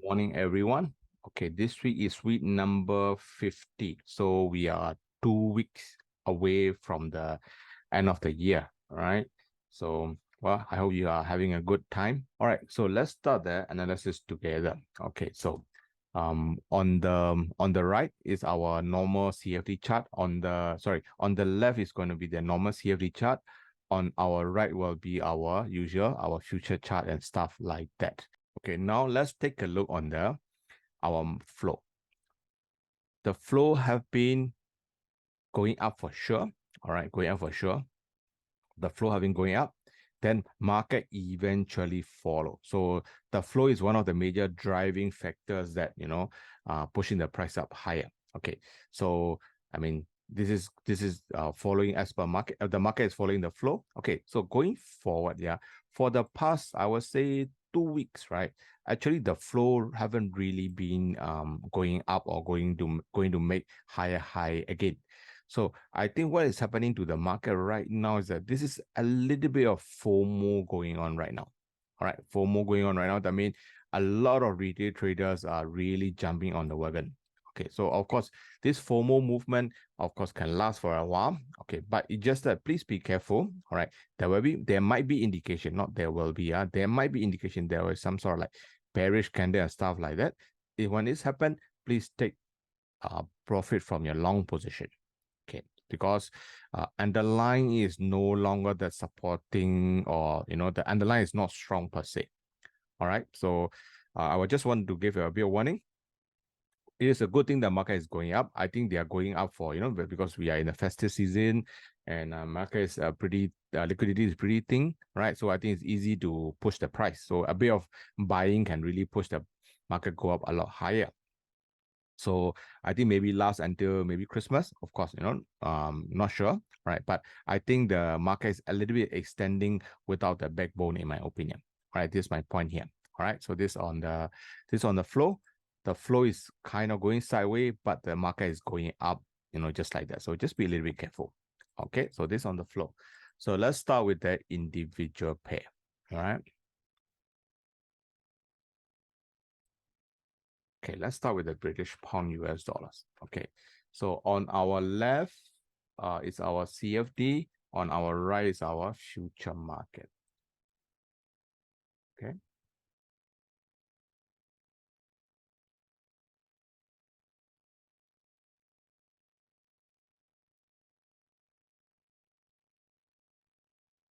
Morning, everyone. Okay, this week is week number 50. So we are 2 weeks away from the end of the year. All right. So, well, I hope you are having a good time. All right. So let's start the analysis together. Okay. So, on the right is our normal CFD chart. On the left is going to be the normal CFD chart. On our right will be our future chart and stuff like that. Okay, now let's take a look on our flow. The flow have been going up for sure. All right, going up for sure. The flow have been going up, then market eventually follow. So the flow is one of the major driving factors that pushing the price up higher. Okay, so I mean this is following as per market. The market is following the flow. Okay, so going forward, for the past, I would say 2 weeks, right? Actually, the flow haven't really been going up or going to make higher high again. So I think what is happening to the market right now is that this is a little bit of FOMO going on right now. All right, FOMO going on right now. That means a lot of retail traders are really jumping on the wagon. Okay, so of course, this FOMO movement, of course, can last for a while. Okay, but it just that please be careful. All right, there might be indication, not there will be. There might be indication there was some sort of like bearish candle and stuff like that. When this happen, please take profit from your long position. Okay, because underlying is no longer the supporting, or the underlying is not strong per se. All right, so I would just want to give you a bit of warning. It is a good thing the market is going up. I think they are going up for because we are in the festive season, and market is pretty liquidity is pretty thin, right? So I think it's easy to push the price. So a bit of buying can really push the market go up a lot higher. So I think maybe last until maybe Christmas, of course, not sure, right? But I think the market is a little bit extending without the backbone, in my opinion. All right, this is my point here. All right, so this on the flow. The flow is kind of going sideways, but the market is going up, just like that. So just be a little bit careful. Okay, so this on the flow. So let's start with the individual pair. All right. Okay, let's start with the British pound US dollars. Okay, so on our left is our CFD, on our right is our future market. Okay.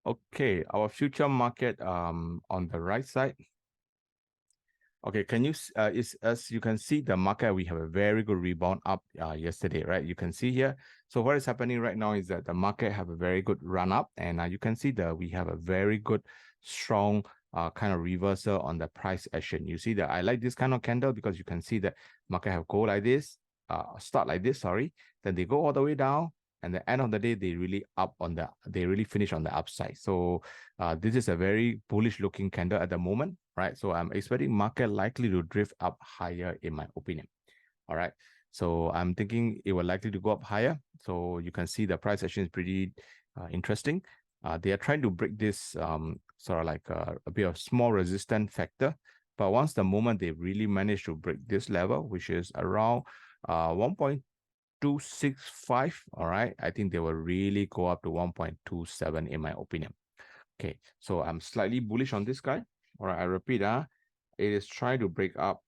Okay, our future market on the right side. Okay, can you as you can see the market, we have a very good rebound up yesterday, right? You can see here. So what is happening right now is that the market have a very good run up, and you can see that we have a very good strong kind of reversal on the price action. You see that I like this kind of candle because you can see that market have go like this, start like this, sorry, then they go all the way down, and the end of the day they really finish on the upside. So this is a very bullish looking candle at the moment, right? So I'm expecting market likely to drift up higher, in my opinion. All right, so I'm thinking it will likely to go up higher. So you can see the price action is pretty interesting. They are trying to break this sort of like a bit of small resistance factor, but once the moment they really manage to break this level, which is around 1.265, all right, I think they will really go up to 1.27, in my opinion. Okay, so I'm slightly bullish on this guy. All right, I repeat, it is trying to break up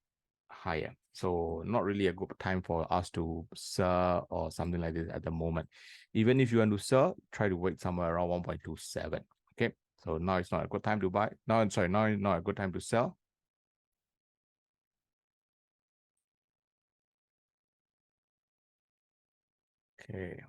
higher. So not really a good time for us to sell or something like this at the moment. Even if you want to sell, try to wait somewhere around 1.27. Okay, so now it's not a good time to buy. No, I'm sorry, now it's not a good time to sell. Okay.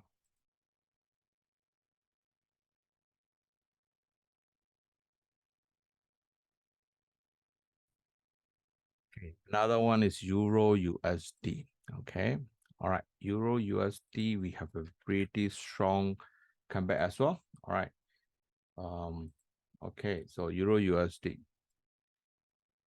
Okay. Another one is Euro USD. Okay. All right. Euro USD, we have a pretty strong comeback as well. All right. Okay. So Euro USD.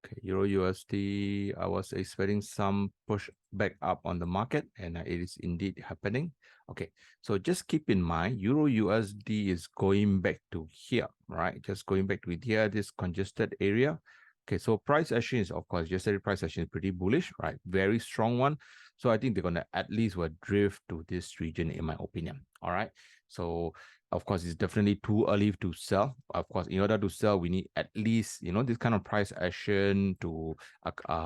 Okay. Euro USD, I was expecting some push back up on the market, and it is indeed happening. Okay. So just keep in mind, Euro USD is going back to here, right? Just going back to here, this congested area. Okay, so price action is, of course, yesterday price action is pretty bullish, right? Very strong one. So I think they're going to at least will drift to this region, in my opinion. All right. So, of course, it's definitely too early to sell. Of course, in order to sell, we need at least, this kind of price action to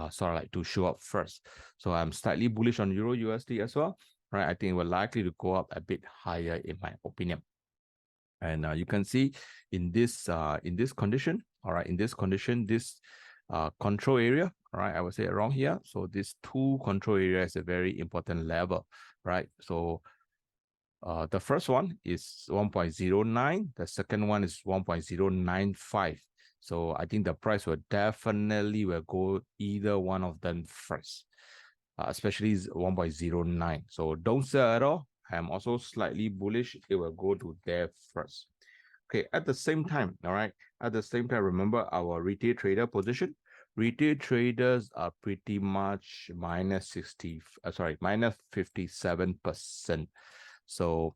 sort of like to show up first. So I'm slightly bullish on Euro USD as well, right? I think we're likely to go up a bit higher, in my opinion. And you can see in this condition, all right, in this condition, this control area, all right, I would say around here. So this two control area is a very important level, right? So the first one is 1.09. The second one is 1.095. So I think the price will definitely will go either one of them first, especially 1.09. So don't sell at all. I'm also slightly bullish. It will go to there first. Okay, at the same time, all right, at the same time, remember our retail trader position. Retail traders are pretty much minus 57%. So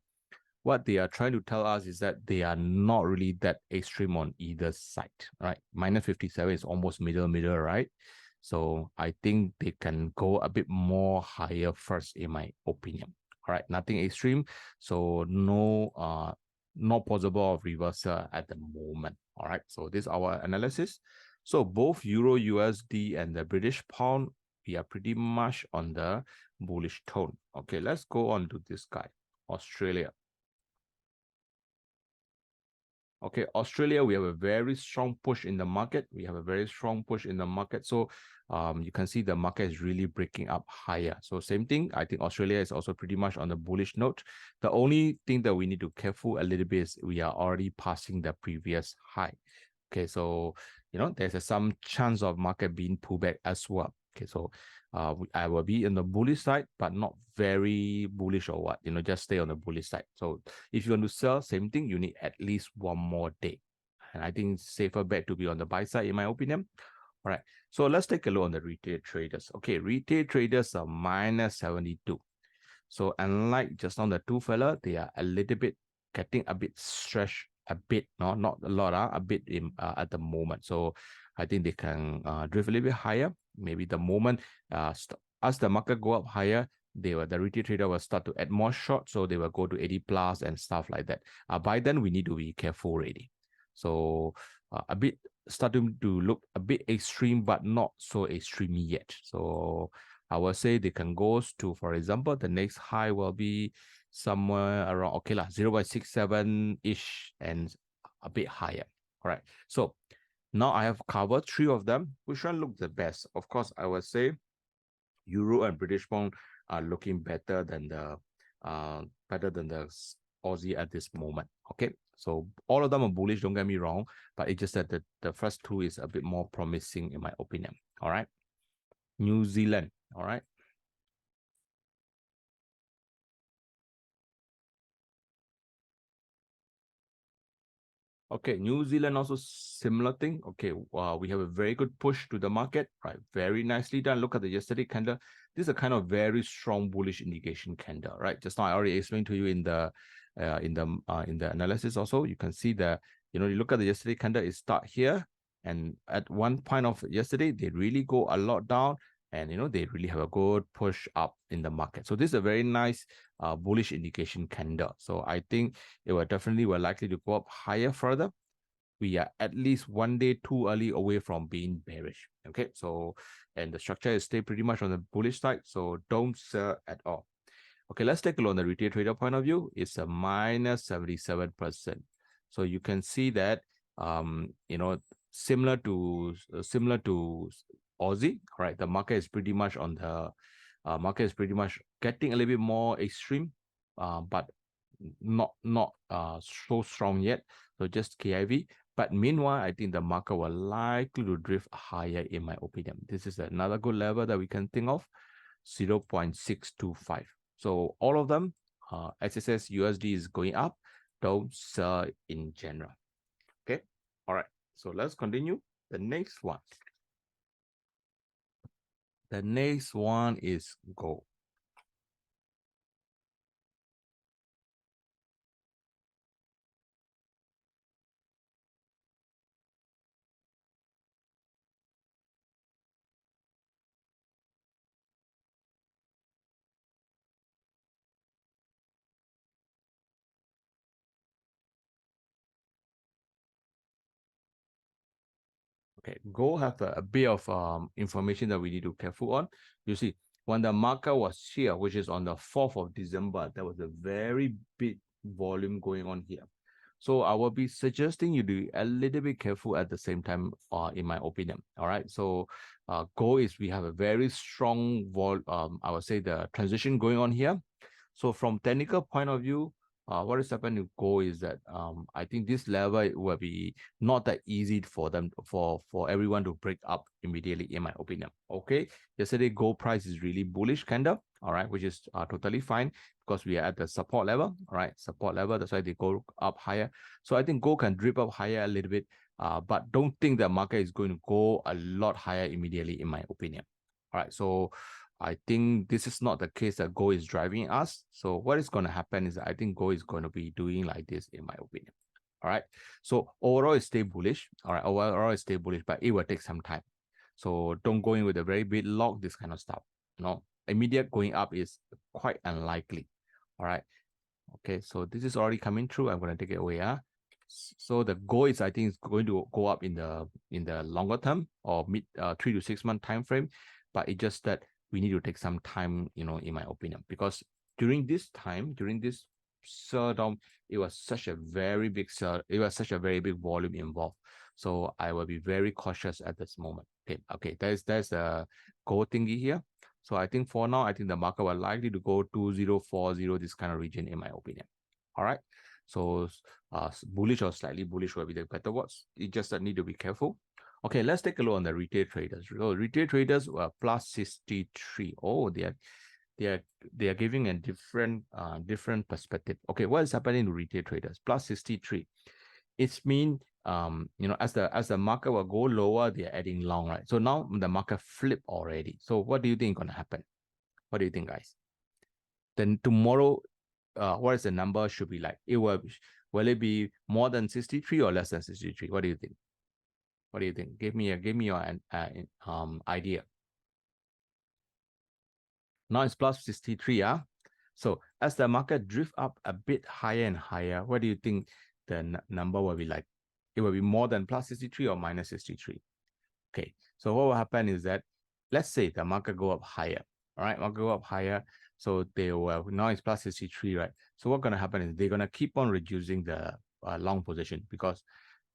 what they are trying to tell us is that they are not really that extreme on either side, right? Minus 57 is almost middle, right? So I think they can go a bit more higher first, in my opinion. All right, nothing extreme. So not possible of reversal at the moment. All right, so this is our analysis. So both Euro USD and the British pound, we are pretty much on the bullish tone. Okay, let's go on to this guy, Australia. Okay, Australia, we have a very strong push in the market. So you can see the market is really breaking up higher. So same thing, I think Australia is also pretty much on the bullish note. The only thing that we need to careful a little bit is we are already passing the previous high. Okay, so there's some chance of market being pulled back as well. Okay, so I will be in the bullish side, but not very bullish or what. Just stay on the bullish side. So if you want to sell, same thing, you need at least one more day. And I think it's safer bet to be on the buy side, in my opinion. All right, so let's take a look on the retail traders. Okay, retail traders are minus 72. So unlike just now the two fella, they are a little bit getting a bit stretched a bit, no, not a lot, a bit in at the moment. So I think they can drift a little bit higher. Maybe the moment as the market go up higher, the retail trader will start to add more short, so they will go to 80 plus and stuff like that. By then we need to be careful already. So a bit starting to look a bit extreme, but not so extreme yet. So I will say they can go to, for example, the next high will be somewhere around, okay, 0.67-ish and a bit higher. All right. So now I have covered three of them. Which one look the best? Of course, I would say Euro and British pound are looking better than the Aussie at this moment. Okay. So all of them are bullish, don't get me wrong, but it's just that the first two is a bit more promising in my opinion. All right. New Zealand. All right. Okay, New Zealand also similar thing. Okay, we have a very good push to the market, right? Very nicely done. Look at the yesterday candle. This is a kind of very strong bullish indication candle, right? Just now I already explained to you in the analysis also. You can see that you look at the yesterday candle. It start here, and at one point of yesterday, they really go a lot down, and they really have a good push up in the market. So this is a very nice bullish indication candle. So I think it will definitely likely to go up higher further. We are at least one day too early away from being bearish. Okay, so and the structure is stay pretty much on the bullish side, so don't sell at all. Okay, let's take a look on the retail trader point of view. It's a minus 77%. So you can see that similar to Aussie, right? The market is pretty much on the getting a little bit more extreme, but not so strong yet. So just KIV. But meanwhile, I think the market will likely to drift higher, in my opinion. This is another good level that we can think of, 0.625. So all of them, SSS USD is going up. Don't sell in general. Okay. All right. So let's continue. The next one. The next one is gold. Okay, gold have a bit of information that we need to be careful on. You see, when the market was here, which is on the 4th of December, there was a very big volume going on here. So I will be suggesting you be a little bit careful at the same time, in my opinion. All right. So gold is we have a very strong I would say the transition going on here. So from technical point of view, what is happening to gold is that I think this level will be not that easy for them for everyone to break up immediately, in my opinion. Okay, yesterday gold price is really bullish, kind of. All right, which is totally fine because we are at the support level. All right, support level. That's why they go up higher. So I think gold can drip up higher a little bit, but don't think the market is going to go a lot higher immediately, in my opinion. All right, so I think this is not the case that gold is driving us. So what is going to happen is I think gold is going to be doing like this, in my opinion. All right. So overall, it's stay bullish. All right. Overall, it's stay bullish, but it will take some time. So don't go in with a very big log, this kind of stuff. No, immediate going up is quite unlikely. All right. Okay. So this is already coming through. I'm going to take it away. So the goal is, I think, is going to go up in the longer term or mid 3 to 6 month time frame, but it's just that we need to take some time, in my opinion, because during this sell down, it was such a very big sell, it was such a very big volume involved. So I will be very cautious at this moment. Okay, there's a gold thingy here. So I think for now, I think the market will likely to go 2040, this kind of region, in my opinion. All right. So bullish or slightly bullish will be the better words. You just need to be careful. Okay, let's take a look on the retail traders. So retail traders were plus 63. Oh, they are giving a different perspective. Okay, what is happening to retail traders? Plus 63. It's mean as the market will go lower, they are adding long, right? So now the market flip already. So what do you think gonna happen? What do you think, guys? Then tomorrow, what is the number should be like? Will it be more than 63 or less than 63? What do you think? What do you think? Give me your idea. Now it's plus 63. So as the market drift up a bit higher and higher, what do you think the number will be like? It will be more than plus 63 or minus 63. Okay, so what will happen is that, let's say the market go up higher. All right, market go up higher. So they will, now it's plus 63, right? So what's going to happen is they're going to keep on reducing the long position, because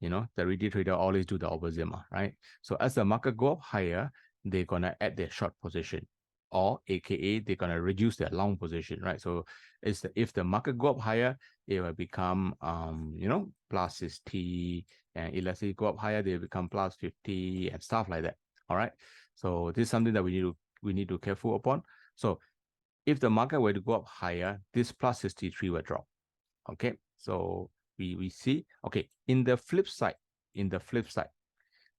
the retail trader always do the opposite, right? So as the market go up higher, they're going to add their short position, or aka they're going to reduce their long position, right? So if the market go up higher, it will become plus 60, and if let's say go up higher, they become plus 50 and stuff like that. All right, so this is something that we need to careful upon. So if the market were to go up higher, this plus 63 will drop. Okay, so we see, okay, in the flip side,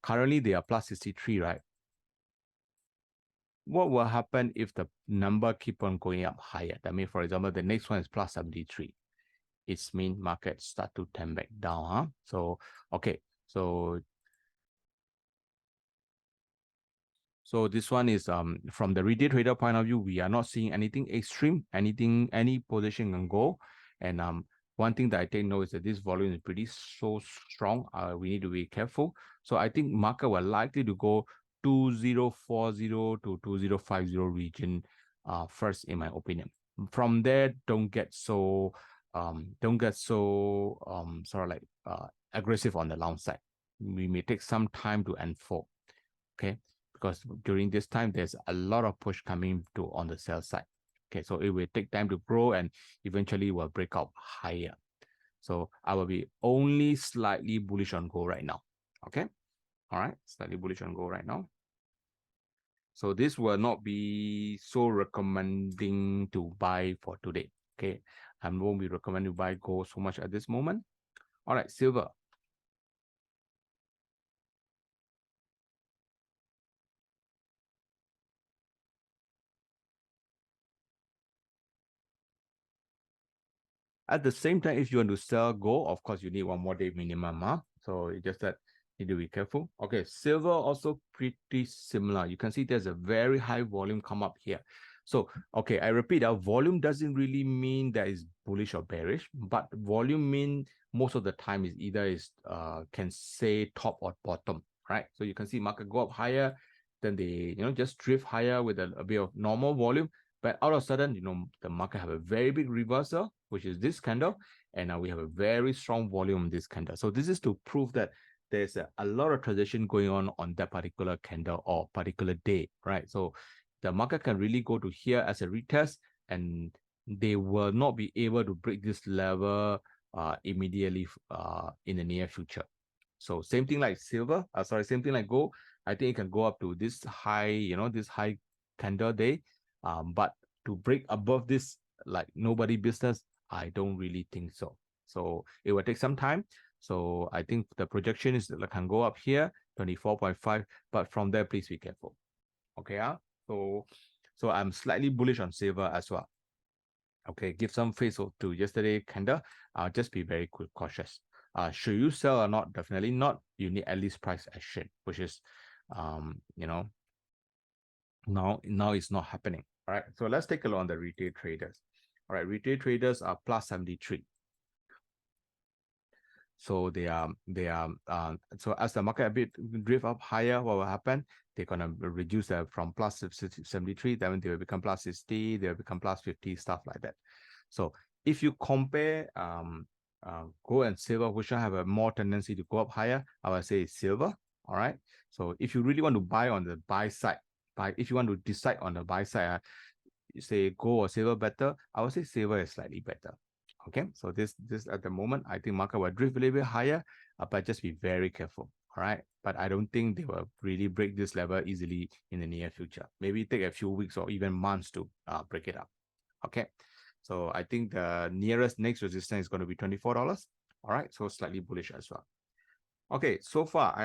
currently they are plus 63, right? What will happen if the number keep on going up higher? That means, for example, the next one is plus 73. It's mean market start to turn back down. So okay, so this one is from the retail trader point of view, we are not seeing anything extreme, any position can go. And one thing that I take note is that this volume is pretty so strong. We need to be careful. So I think market will likely to go 2040 to 2050 region first, in my opinion. From there, don't get so sort of like aggressive on the long side. We may take some time to unfold. Okay, because during this time there's a lot of push coming to on the sell side. Okay, so it will take time to grow and eventually will break out higher. So I will be only slightly bullish on gold right now. Okay, all right, slightly bullish on gold right now. So this will not be so recommending to buy for today. Okay, I won't be recommending to buy gold so much at this moment. All right, silver. At the same time, if you want to sell gold, of course, you need one more day minimum. So it's just that you need to be careful. Okay, silver also pretty similar. You can see there's a very high volume come up here. So, okay, I repeat, our volume doesn't really mean that is bullish or bearish, but volume mean most of the time is either can say top or bottom, right? So you can see market go up higher, then they, just drift higher with a bit of normal volume. But out of a sudden, the market have a very big reversal, which is this candle. And now we have a very strong volume in this candle. So this is to prove that there's a lot of transaction going on that particular candle or particular day, right? So the market can really go to here as a retest, and they will not be able to break this level immediately in the near future. So same thing like silver, same thing like gold. I think it can go up to this high, this high candle day. But to break above this, like nobody business, I don't really think so. So it will take some time. So I think the projection is that it can go up here, 24.5, but from there, please be careful. Okay, so I'm slightly bullish on silver as well. Okay, give some face to yesterday candle. Just be very cautious. Should you sell or not? Definitely not. You need at least price action, which is, now it's not happening. All right, so let's take a look on the retail traders. All right, retail traders are plus 73. So so as the market a bit drift up higher, what will happen? They're gonna reduce from plus 73, then they will become plus 60, they will become plus 50, stuff like that. So if you compare gold and silver, which have a more tendency to go up higher, I would say silver. All right. So if you really want to buy on the buy side, if you want to decide on the buy side, you say gold or silver better, I would say silver is slightly better. Okay, so this at the moment, I think market will drift a little bit higher, but just be very careful. All right, but I don't think they will really break this level easily in the near future. Maybe take a few weeks or even months to break it up. Okay, so I think the nearest next resistance is going to be $24. All right, so slightly bullish as well. Okay, so far I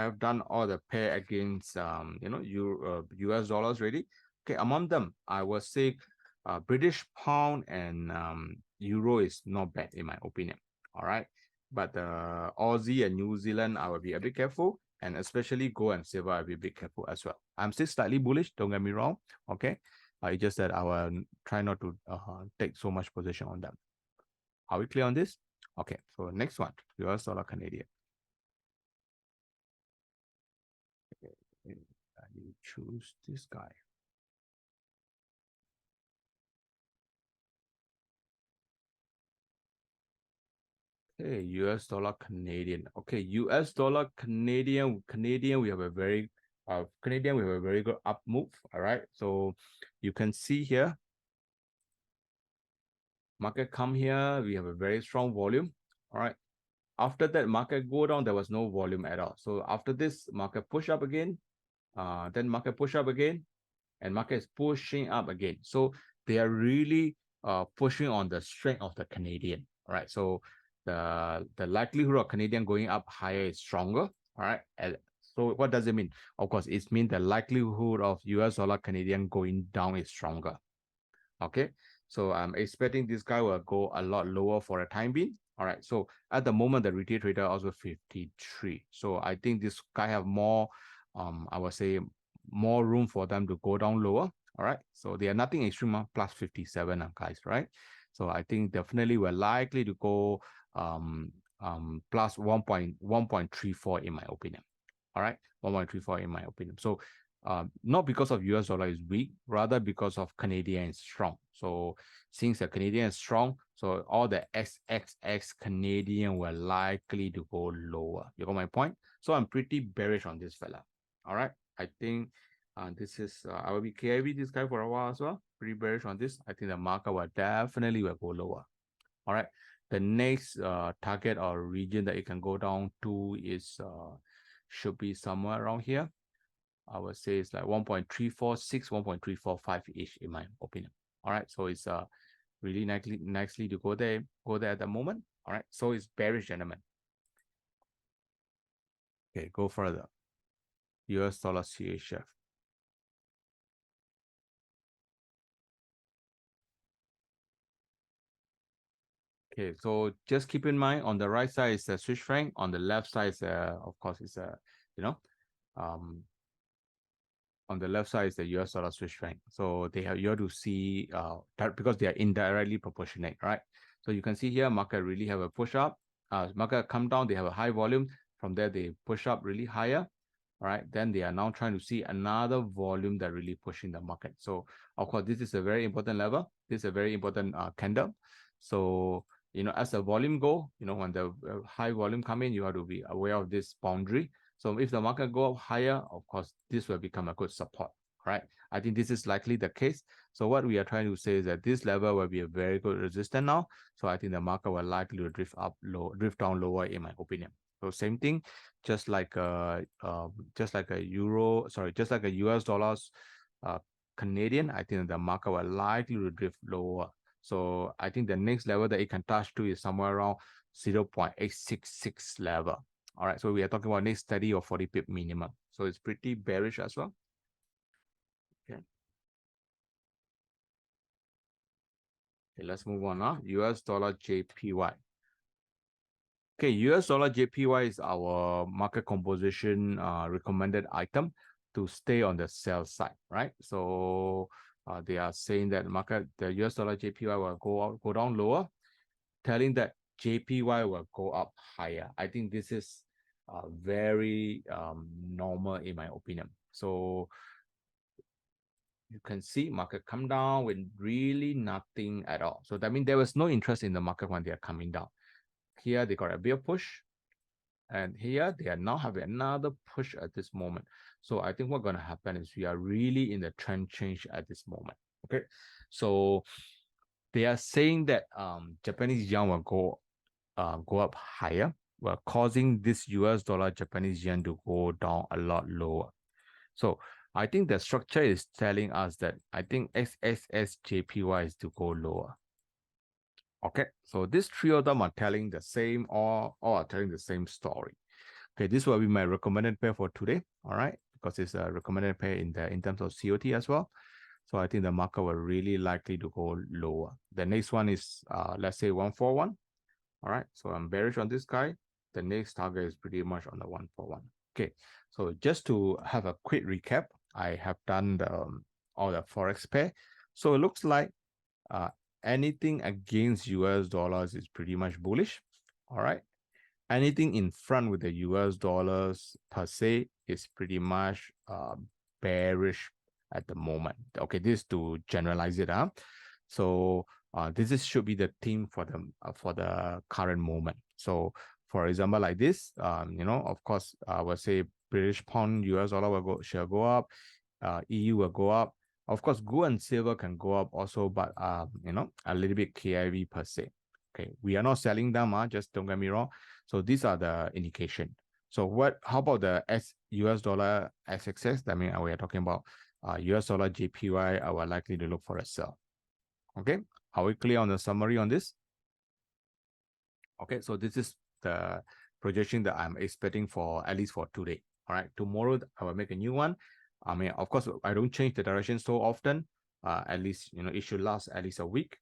have done all the pair against US dollars already. Okay, among them, I will say British pound and euro is not bad in my opinion. All right, but Aussie and New Zealand, I will be a bit careful, and especially gold and silver, I'll be a bit careful as well. I'm still slightly bullish, don't get me wrong. Okay, it's just that I will try not to take so much position on them. Are we clear on this? Okay, so next one, US dollar Canadian. You choose this guy. Okay, US dollar Canadian. Okay, US dollar Canadian. We have a very Canadian. We have a very good up move. All right, so you can see here, market come here. We have a very strong volume. All right. After that, market go down. There was no volume at all. So after this, market push up again. Then market push up again, and market is pushing up again. So they are really pushing on the strength of the Canadian. All right. So the likelihood of Canadian going up higher is stronger. All right. And so what does it mean? Of course, it means the likelihood of US dollar Canadian going down is stronger. Okay. So I'm expecting this guy will go a lot lower for a time being. All right. So at the moment, the retail trader also 53. So I think this guy have more, I would say, more room for them to go down lower. All right. So they are nothing extreme, plus 57, guys, right? So I think definitely we're likely to go plus 1.34 in my opinion. All right, 1.34 in my opinion. So not because of US dollar is weak, rather because of Canadian is strong. So since the Canadian is strong, so all the XXX Canadian were likely to go lower. You got my point? So I'm pretty bearish on this fella. All right, I think this is I will be carry this guy for a while as well. Pretty bearish on this. I think the market will definitely will go lower. All right, the next target or region that it can go down to is should be somewhere around here. I would say it's like 1.346, 1.345-ish in my opinion. All right, so it's really nicely to go there at the moment. All right, so it's bearish, gentlemen. Okay, go further. US dollar CHF. Okay, so just keep in mind on the right side is the Swiss franc, on the left side is of course it's on the left side is the US dollar Swiss franc. So you have to see because they are indirectly proportionate, right? So you can see here market really have a push up, market come down, they have a high volume. From there, they push up really higher. All right, then they are now trying to see another volume that really pushing the market. So of course, this is a very important level. This is a very important candle. So as the volume go, when the high volume come in, you have to be aware of this boundary. So if the market go up higher, of course, this will become a good support, right? I think this is likely the case. So what we are trying to say is that this level will be a very good resistance now. So I think the market will likely to drift down lower, in my opinion. So same thing, just like a US dollars Canadian, I think the market will likely to drift lower. So I think the next level that it can touch to is somewhere around 0.866 level. All right, so we are talking about next 30 or 40 pip minimum. So it's pretty bearish as well. Okay. Okay, let's move on now. US dollar JPY. Okay, US dollar JPY is our market composition recommended item to stay on the sell side, right? So they are saying that the US dollar JPY will go down lower, telling that JPY will go up higher. I think this is very normal in my opinion. So you can see market come down with really nothing at all. So that means there was no interest in the market when they are coming down. Here they got a big push. And here they are now having another push at this moment. So I think what's going to happen is we are really in the trend change at this moment. Okay. So they are saying that Japanese yen will go up higher, while causing this US dollar Japanese yen to go down a lot lower. So I think the structure is telling us that I think XSSJPY is to go lower. Okay, so these three of them are telling the same or are telling the same story. Okay, this will be my recommended pair for today. All right, because it's a recommended pair in terms of COT as well. So I think the market will really likely to go lower. The next one is let's say 141. All right, so I'm bearish on this guy. The next target is pretty much on the 141. Okay, so just to have a quick recap, I have done all the forex pair. So it looks like anything against US dollars is pretty much bullish. All right. Anything in front with the US dollars per se is pretty much bearish at the moment. Okay, this is to generalize it. So should be the theme for the current moment. So for example, like this, of course, I would say British pound US dollar shall go up, EU will go up. Of course, gold and silver can go up also, but a little bit KIV per se. Okay, we are not selling them, just don't get me wrong. So these are the indication. So how about the US dollar SXS? I mean, we are talking about US dollar JPY. I would likely to look for a sell. Okay, are we clear on the summary on this? Okay, so this is the projection that I'm expecting for at least for today. All right, tomorrow I will make a new one. I mean, of course, I don't change the direction so often. At least, it should last at least a week.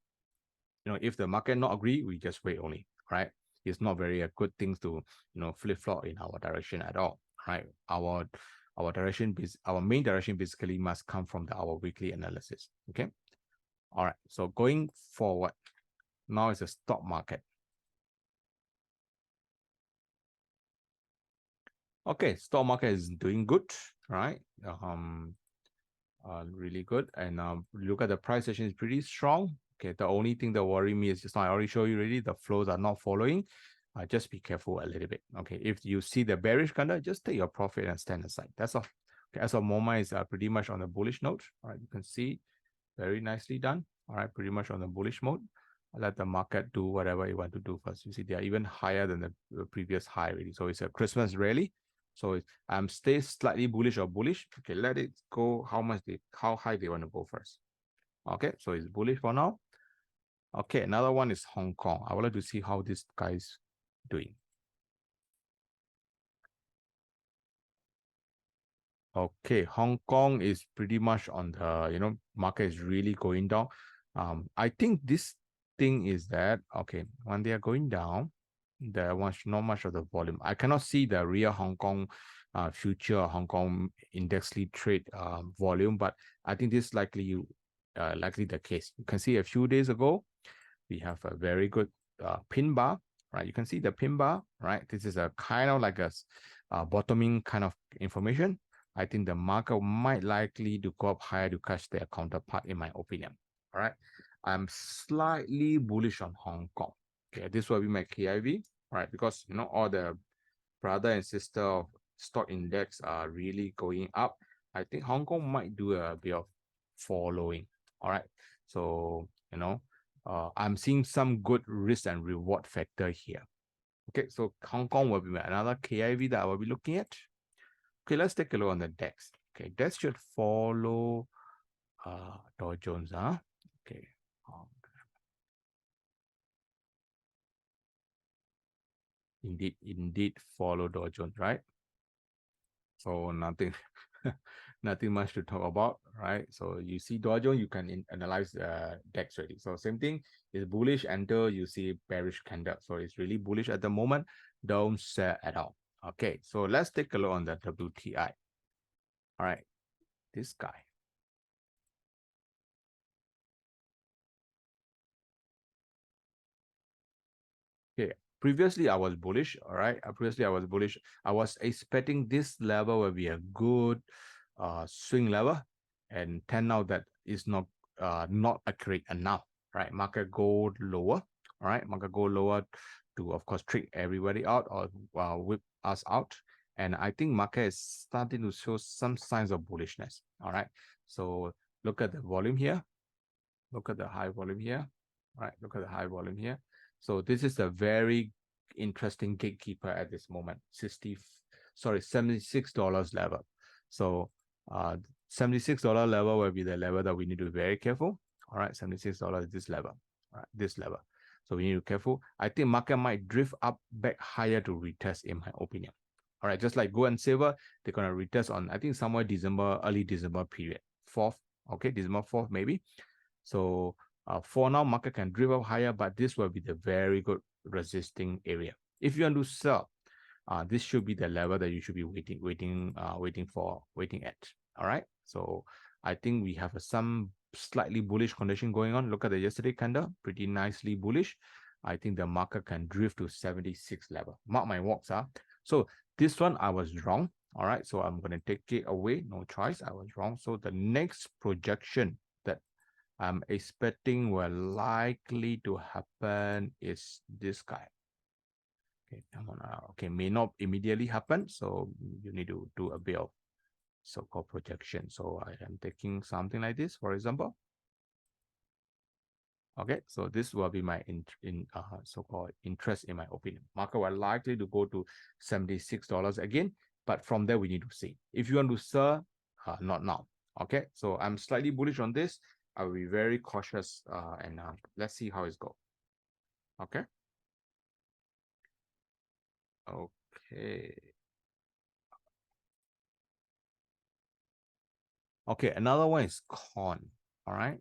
If the market not agree, we just wait only, right? It's not very a good thing to, flip-flop in our direction at all, right? Our main direction basically must come from our weekly analysis, okay? All right, so going forward, now it's a stock market. Okay, stock market is doing good, right? Really good. And look at the price action is pretty strong. Okay, the only thing that worry me is just now I already showed you already, the flows are not following. Just be careful a little bit. Okay, if you see the bearish candle, just take your profit and stand aside. That's all. Okay, as of moment is pretty much on the bullish note. All right, you can see very nicely done. All right, pretty much on the bullish mode. I'll let the market do whatever you want to do first. You see, they are even higher than the previous high already. So it's a Christmas rally. So stay slightly bullish or bullish. Okay, let it go how high they want to go first. Okay, so it's bullish for now. Okay, another one is Hong Kong. I would like to see how this guy's doing. Okay, Hong Kong is pretty much on the, market is really going down. I think this thing is that, okay, when they are going down, there was not much of the volume. I cannot see the real Hong Kong future Hong Kong indexly trade volume, but I think this is likely the case. You can see a few days ago, we have a very good pin bar. right? You can see the pin bar, right? This is a kind of like a bottoming kind of information. I think the market might likely to go up higher to catch their counterpart, in my opinion. All right. I'm slightly bullish on Hong Kong. Okay, this will be my KIV, right? Because all the brother and sister of stock index are really going up. I think Hong Kong might do a bit of following. All right. So, I'm seeing some good risk and reward factor here. Okay, so Hong Kong will be another KIV that I will be looking at. Okay, let's take a look on the DAX. Okay, DAX should follow Dow Jones. Okay. Indeed follow Dow Jones, right? So nothing nothing much to talk about, right? So you see Dow Jones, you can analyze DAX already. So same thing is bullish until you see bearish candle. So it's really bullish at the moment. Don't sell at all. Okay, so let's take a look on the WTI. All right, this guy. Okay, previously I was bullish. All right, previously I was bullish. I was expecting this level will be a good swing level, and turn out that is not accurate enough. Right, market go lower. All right, market go lower to of course trick everybody out or whip us out. And I think market is starting to show some signs of bullishness. All right, so look at the volume here. Look at the high volume here. All right, look at the high volume here. So this is a very interesting gatekeeper at this moment. $76 level. So $76 level will be the level that we need to be very careful. All right, $76 is this level. All right, this level. So we need to be careful. I think market might drift up back higher to retest, in my opinion. All right, just like gold and silver, they're gonna retest on I think somewhere early December period, 4th. Okay, December 4th maybe. So for now, market can drift up higher, but this will be the very good resisting area. If you want to sell, this should be the level that you should be waiting at. All right. So I think we have some slightly bullish condition going on. Look at the yesterday candle, pretty nicely bullish. I think the market can drift to 76 level. Mark my words. So this one I was wrong. All right. So I'm going to take it away. No choice. I was wrong. So the next projection that I'm expecting will likely to happen is this guy. Okay, come on now. Okay, may not immediately happen, so you need to do a bit of so-called projection. So I am taking something like this, for example. Okay, so this will be my so-called interest, in my opinion. Market will likely to go to $76 again, but from there we need to see. If you want to sell, not now. Okay, so I'm slightly bullish on this. I will be very cautious and let's see how it's go. Okay. Okay. Okay, another one is corn. All right.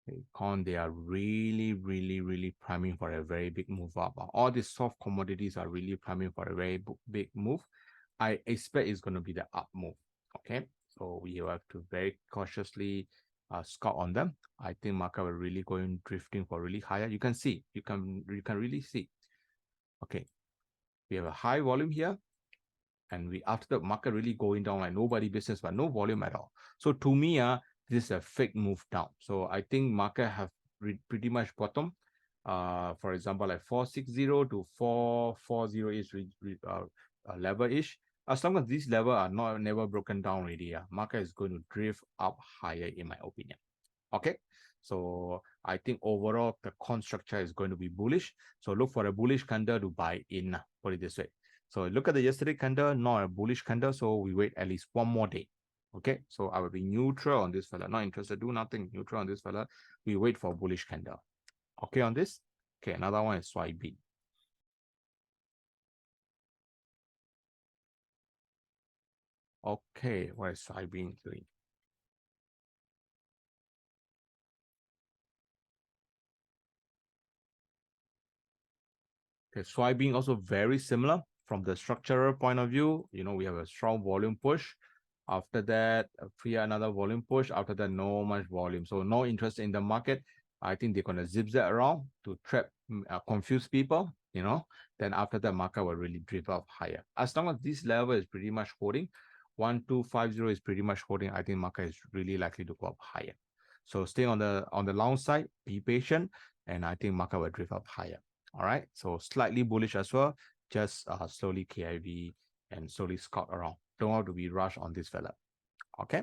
Okay, corn, they are really, really, really priming for a very big move up. All these soft commodities are really priming for a very big move. I expect it's going to be the up move. Okay, so we have to very cautiously scout on them. I think market will really going drifting for really higher. You can see, you can really see. Okay, we have a high volume here, and we after the market really going down like nobody business, but no volume at all. So to me, this is a fake move down. So I think market have pretty much bottom. For example, like 460 to 440 is level ish. As long as these level are not never broken down already, market is going to drift up higher, in my opinion. Okay, so I think overall the coin structure is going to be bullish. So look for a bullish candle to buy in. Put it this way. So look at the yesterday candle, not a bullish candle. So we wait at least one more day. Okay, so I will be neutral on this fella. Not interested, do nothing. Neutral on this fella. We wait for bullish candle. Okay on this. Okay, another one is soybean. Okay, what is soybean doing? Okay, soybean also very similar from the structural point of view. We have a strong volume push. After that, another volume push. After that, no much volume. So no interest in the market. I think they're going to zip that around to trap, confuse people, Then after that, market will really drift up higher. As long as this level is pretty much holding, 1250 is pretty much holding, I think market is really likely to go up higher. So stay on the long side, be patient, and I think market will drift up higher. All right. So slightly bullish as well. Just slowly KIV and slowly scout around. Don't have to be rushed on this fella. Okay.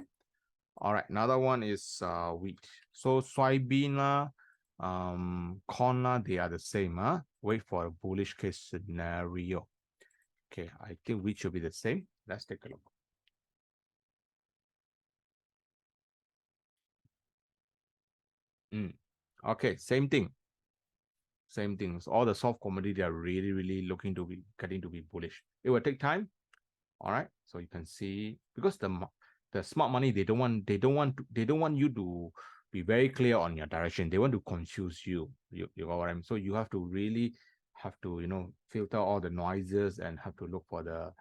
All right. Another one is wheat. So soybean, corn, they are the same. Wait for a bullish case scenario. Okay. I think wheat should be the same. Let's take a look. Okay. Same thing. Same things. All the soft commodity, they are really, really looking to be getting to be bullish. It will take time. All right. So you can see, because the smart money, they don't want you to be very clear on your direction. They want to confuse you. You know what I mean? So you have to really have to, filter all the noises and have to look for the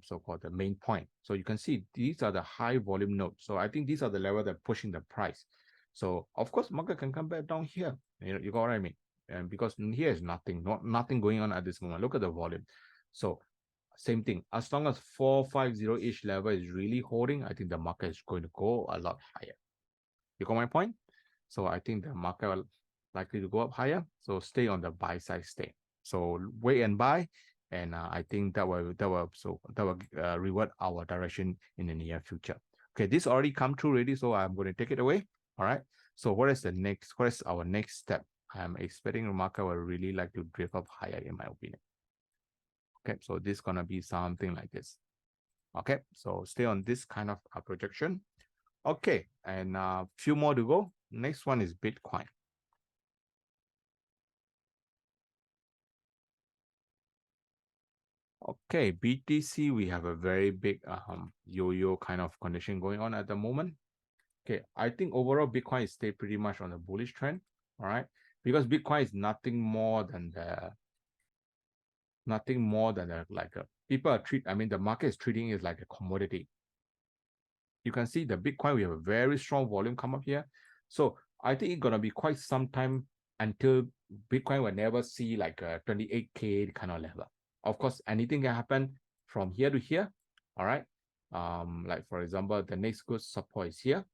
so-called the main point. So you can see these are the high volume nodes. So I think these are the level that are pushing the price. So of course market can come back down here. You got what I mean? And because here is nothing going on at this moment. Look at the volume. So same thing. As long as 450-ish level is really holding, I think the market is going to go a lot higher. You got my point? So I think the market will likely to go up higher. So stay on the buy side, stay. So wait and buy, and I think that will reward our direction in the near future. Okay, this already come true already, so I'm going to take it away. All right. So what is our next step? I'm expecting the market will really like to drift up higher, in my opinion. Okay, so this is gonna be something like this. Okay, so stay on this kind of projection. Okay, and few more to go. Next one is Bitcoin. Okay, BTC, we have a very big yo-yo kind of condition going on at the moment. Okay, I think overall Bitcoin is stay pretty much on a bullish trend. All right, because Bitcoin is nothing more than the market is treating it like a commodity. You can see the Bitcoin, we have a very strong volume come up here. So I think it's going to be quite some time until Bitcoin will never see like a 28K kind of level. Of course, anything can happen from here to here. All right. Like for example, the next good support is here.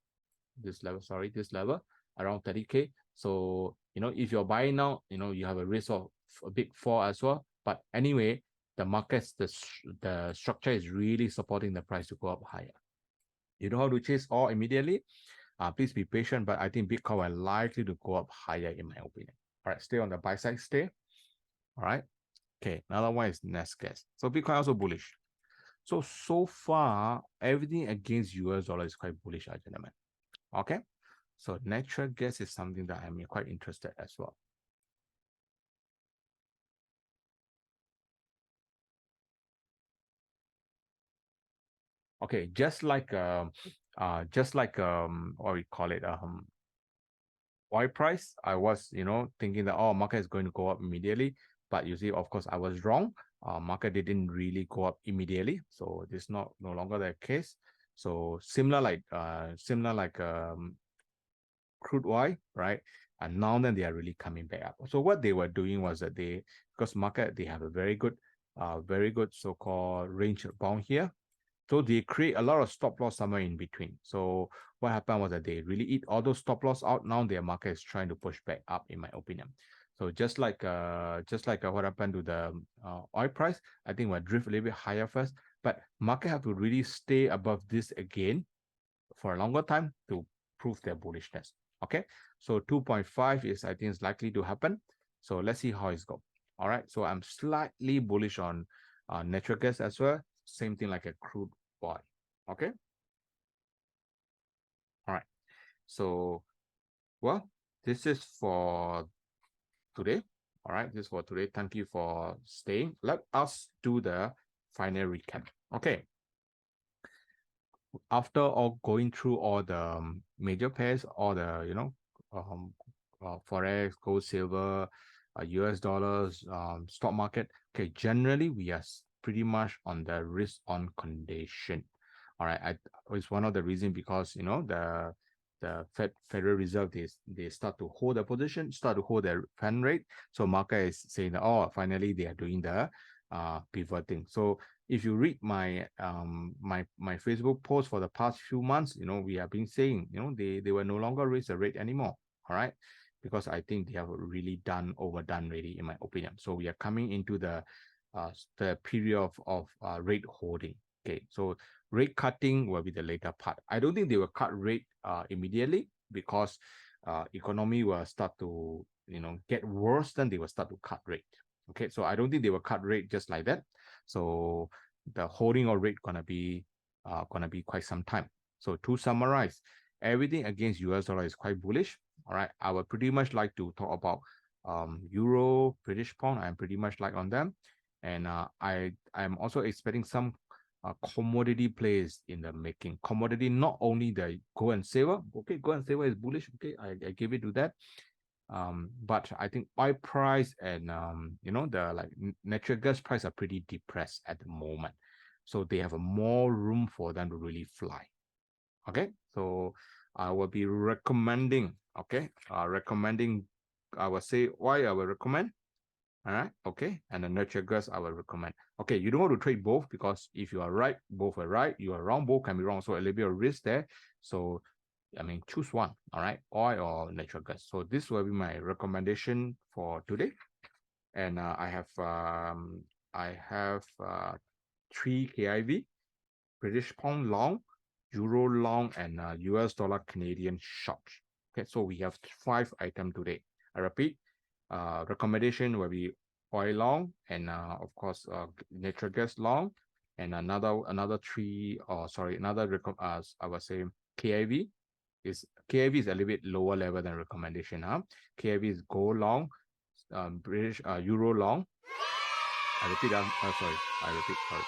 This level around 30K. So, if you're buying now, you have a risk of a big fall as well. But anyway, the markets, the structure is really supporting the price to go up higher. You don't have to chase all immediately. Please be patient, but I think Bitcoin will likely to go up higher in my opinion. All right, stay on the buy side, stay. All right. Okay, another one is Nasdaq. So Bitcoin also bullish. So far, everything against US dollar is quite bullish, gentlemen. Okay. So natural gas is something that I'm quite interested as well. Okay, just like what we call it, oil price, I was thinking that market is going to go up immediately, but you see, of course, I was wrong. Market didn't really go up immediately, so this is no longer the case. So similar like crude oil, right? And now then they are really coming back up. So what they were doing was that because market, they have a very good so-called range bound here. So they create a lot of stop loss somewhere in between. So what happened was that they really eat all those stop loss out. Now their market is trying to push back up, in my opinion. So just like what happened to the oil price, I think we'll drift a little bit higher first. But market have to really stay above this again for a longer time to prove their bullishness. Okay, so 2.5 I think is likely to happen. So let's see how it's go. All right, so I'm slightly bullish on natural gas as well. Same thing like a crude oil. Okay. All right. So, well, this is for today. All right. This is for today. Thank you for staying. Let us do the final recap. Okay. After all going through all the major pairs, all the, Forex, gold, silver, US dollars, stock market. Okay. Generally, we are pretty much on the risk on condition. All right, it's one of the reasons because the Federal Reserve, they start to hold the position, start to hold their fund rate. So market is saying that, oh, finally they are doing the pivoting. So if you read my my Facebook post for the past few months, we have been saying, they will no longer raise the rate anymore. All right, because I think they have really overdone really, in my opinion. So we are coming into the period of rate holding. Okay, so rate cutting will be the later part. I don't think they will cut rate immediately, because economy will start to get worse, then they will start to cut rate. Okay, so I don't think they will cut rate just like that. So the holding of rate gonna be quite some time. So to summarize, everything against US dollar is quite bullish. All right, I would pretty much like to talk about Euro, British pound. I'm pretty much like on them, and I'm also expecting some commodity plays in the making. Commodity, not only the gold and silver. Okay, gold and silver is bullish. Okay, I give it to that. But I think oil price and the natural gas price are pretty depressed at the moment, so they have more room for them to really fly. Okay, so I will be recommending. Okay, recommending. I will say why I will recommend. All right, okay, and the natural gas I will recommend. Okay, you don't want to trade both, because if you are right, both are right. You are wrong, both can be wrong. So a little bit of risk there. So I mean, choose one. All right, oil or natural gas. So this will be my recommendation for today. And I have 3 KIV, British pound long, euro long, and US dollar Canadian short. Okay, so we have 5 items today. I repeat, recommendation will be oil long, and of course natural gas long, and another 3, or sorry, another I would say KIV is a little bit lower level than recommendation. KIV is gold long, British euro long. I repeat. Sorry.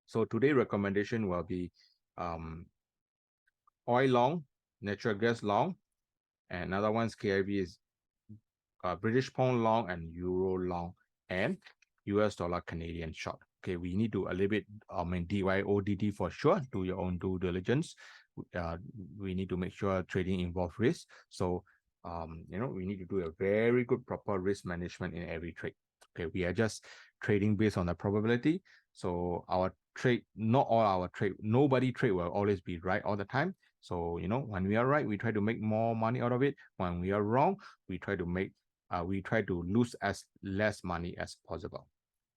So today recommendation will be oil long, natural gas long, and another one's KIV is British pound long and euro long, and US dollar Canadian short. Okay, we need to a little bit DYODD for sure. Do your own due diligence. We need to make sure trading involves risk. So we need to do a very good proper risk management in every trade. Okay, we are just trading based on the probability. So our trade, not all our trade, nobody trade will always be right all the time. So when we are right, we try to make more money out of it. When we are wrong, we try to lose as less money as possible.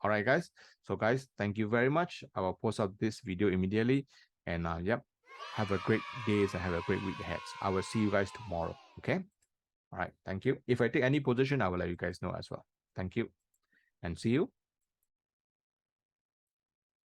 All right, guys. So guys, thank you very much. I will post up this video immediately. And yep, have a great day and have a great week ahead. I will see you guys tomorrow. Okay. All right. Thank you. If I take any position, I will let you guys know as well. Thank you and see you